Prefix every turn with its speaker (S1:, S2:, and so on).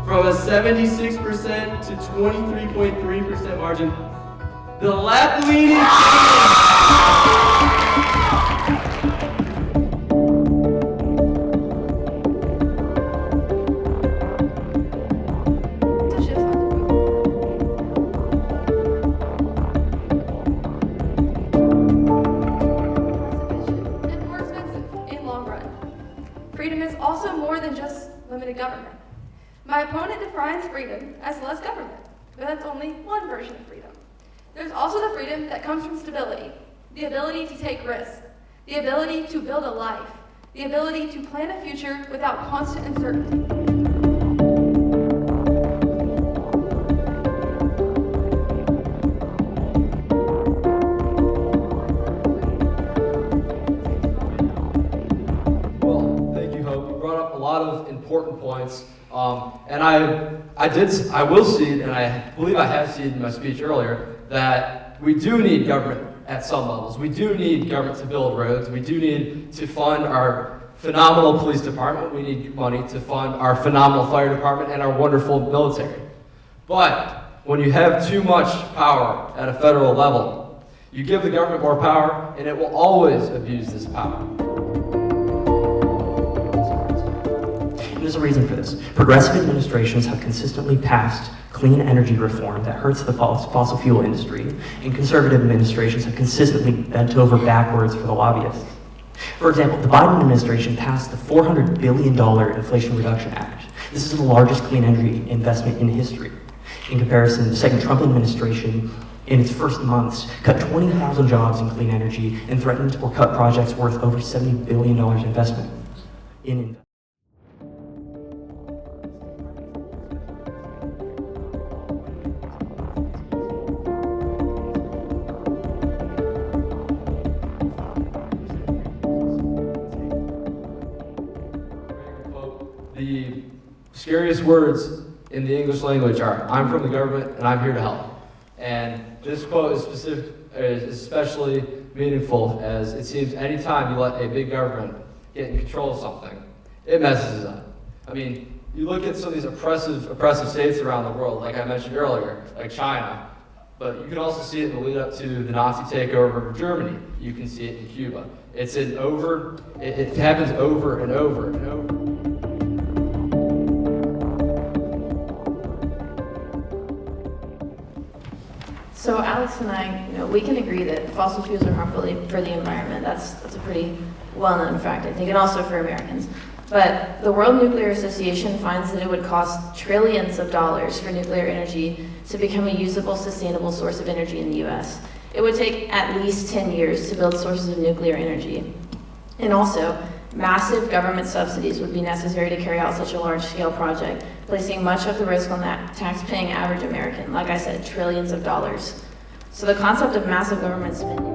S1: from a 76% to 23.3% margin. The left-leaning
S2: freedom is also more than just limited government. My opponent defines freedom as less government, but that's only one version of freedom. There's also the freedom that comes from stability, the ability to take risks, the ability to build a life, the ability to plan a future without constant uncertainty.
S3: Important points, and I will see, and I believe I have seen in my speech earlier, that we do need government at some levels. We do need government to build roads. We do need to fund our phenomenal police department. We need money to fund our phenomenal fire department and our wonderful military. But when you have too much power at a federal level, you give the government more power, and it will always abuse this power.
S4: There's a reason for this. Progressive administrations have consistently passed clean energy reform that hurts the fossil fuel industry, and conservative administrations have consistently bent over backwards for the lobbyists. For example, the Biden administration passed the $400 billion Inflation Reduction Act. This is the largest clean energy investment in history. In comparison, the second Trump administration, in its first months, cut 20,000 jobs in clean energy and threatened or cut projects worth over $70 billion investment in
S3: The scariest words in the English language are, "I'm from the government and I'm here to help." And this quote is especially meaningful, as it seems anytime you let a big government get in control of something, it messes it up. I mean, you look at some of these oppressive states around the world, like I mentioned earlier, like China, but you can also see it in the lead up to the Nazi takeover of Germany. You can see it in Cuba. It happens over and over and over.
S5: So Alex and I, we can agree that fossil fuels are harmful for the environment. That's a pretty well-known fact, I think, and also for Americans. But the World Nuclear Association finds that it would cost trillions of dollars for nuclear energy to become a usable, sustainable source of energy in the U.S. It would take at least 10 years to build sources of nuclear energy. And also, massive government subsidies would be necessary to carry out such a large-scale project, placing much of the risk on that tax-paying average American. Like I said, trillions of dollars. So the concept of massive government spending